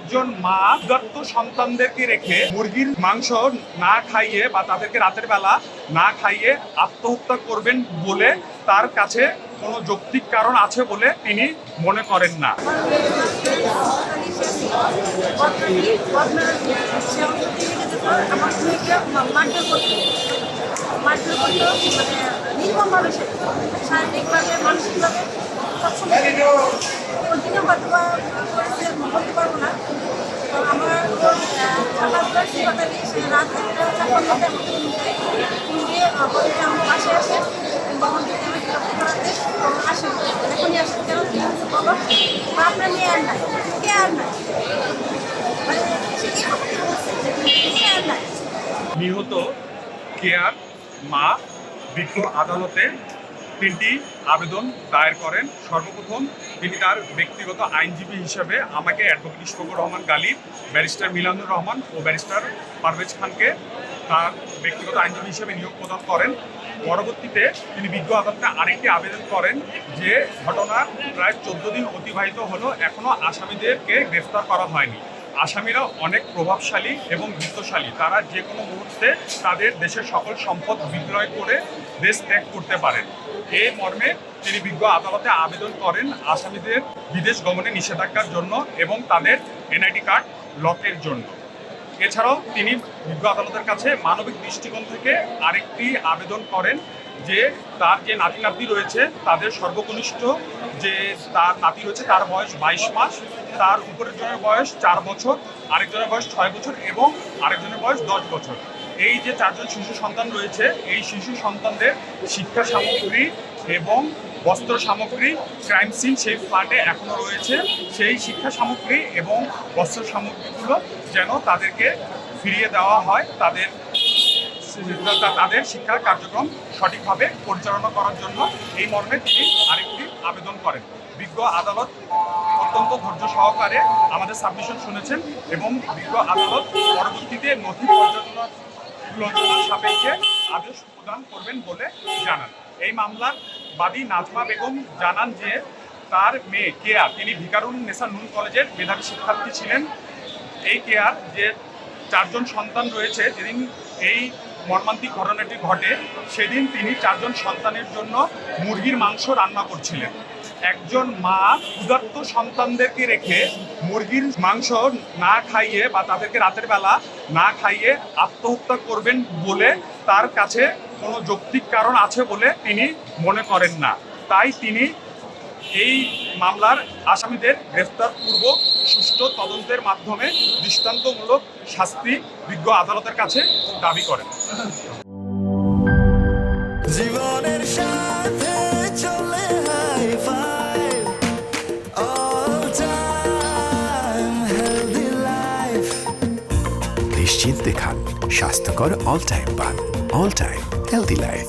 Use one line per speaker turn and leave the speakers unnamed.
একজন মা ক্ষুধার্ত সন্তানদেরকে রেখে মুরগির মাংস না খাইয়ে বা তাদেরকে রাতের বেলা না খাইয়ে আত্মহত্যা করবেন বলে তার কাছে কোনো যৌক্তিক কারণ আছে বলে তিনি মনে করেন না।
শারীরিকভাবে মানসিকভাবে সবসময় হয়তো বা বলতে পারবো না। তো আমার সে রাত একটা 4-5 দিয়ে আমার পাশে আসে তখন যদি আমি বিরক্ত করাতে আসেন এখনই আসেন কেন বলো বা আপনার মেয়ে আর নাই কে আর নাই মানে সে এই কথা বলছে কে আর নাই।
নিহত কেয়ার মা বিজ্ঞ আদালতে 3টি আবেদন দায়ের করেন। সর্বপ্রথম তিনি তার ব্যক্তিগত আইনজীবী হিসেবে আমাকে অ্যাডভোকেট ইশফাকুর রহমান গালিব, ব্যারিস্টার মিলানুর রহমান ও ব্যারিস্টার পারভেজ খানকে তার ব্যক্তিগত আইনজীবী হিসেবে নিয়োগ প্রদান করেন। পরবর্তীতে তিনি বিজ্ঞ আদালতে আরেকটি আবেদন করেন যে ঘটনার প্রায় 14 দিন অতিবাহিত হলো, এখনও আসামিদেরকে গ্রেফতার করা হয়নি। আসামিরা অনেক প্রভাবশালী এবং বিত্তশালী, তারা যে কোনো মুহূর্তে তাদের দেশের সকল সম্পদ বিক্রয় করে দেশ ত্যাগ করতে পারেন। এই মর্মে তিনি বিজ্ঞ আদালতে আবেদন করেন আসামিদের বিদেশ গমনে নিষেধাজ্ঞার জন্য এবং তাদের এনআইডি কার্ড লকের জন্য। এছাড়াও তিনি বিজ্ঞ আদালতের কাছে মানবিক দৃষ্টিকোণ থেকে আরেকটি আবেদন করেন যে তার যে নাতি নাতনি রয়েছে তাদের সর্বকনিষ্ঠ যে তার নাতি রয়েছে তার বয়স 22 মাস, তার উপরের জনের বয়স 4 বছর, আরেকজনের বয়স 6 বছর এবং আরেকজনের বয়স 10 বছর। এই যে 4 জন শিশু সন্তান রয়েছে এই শিশু সন্তানদের শিক্ষা সামগ্রী এবং বস্ত্র সামগ্রী ক্রাইম সিন সেই ফ্ল্যাটে এখনও রয়েছে। সেই শিক্ষা সামগ্রী এবং বস্ত্র সামগ্রীগুলো যেন তাদেরকে ফিরিয়ে দেওয়া হয়, তাদের শিক্ষা কার্যক্রম সঠিকভাবে পরিচালনা করার জন্য এই মর্মে তিনি আরেকটি আবেদন করেন। বিজ্ঞ আদালত অত্যন্ত ধৈর্য সহকারে আমাদের সাবমিশন শুনেছেন এবং বিজ্ঞ আদালত পরবর্তীতে নথি পর্যালোচনা সাপেক্ষে আদেশ প্রদান করবেন বলে জানান। এই মামলার বাদী নাজমা বেগম জানান যে তার মেয়ে কেয়া তিনি ভিকারুন নেসা নুন কলেজের মেধাবী শিক্ষার্থী ছিলেন। এই কেয়ার যে 4 জন সন্তান রয়েছে, যেদিন এই মর্মান্তিক ঘটনাটি ঘটে সেদিন তিনি 4 জন সন্তানের জন্য মুরগির মাংস রান্না করছিলেন। একজন মা ক্ষুধার্ত সন্তানদেরকে রেখে মুরগির মাংস না খাইয়ে বা তাদেরকে রাতের বেলা না খাইয়ে আত্মহত্যা করবেন বলে তার কাছে কোনো যৌক্তিক কারণ আছে বলে তিনি মনে করেন না। তাই তিনি এই মামলার আসামিদের গ্রেফতার পূর্বক সুষ্ঠু তদন্তের মাধ্যমে দৃষ্টান্তমূলক শাস্তি বিজ্ঞ আদালতের কাছে দাবি করেন। জীবনের সাথে চলে
নিশ্চিন্তে খান স্বাস্থ্যকর অল টাইম পান। All time healthy life.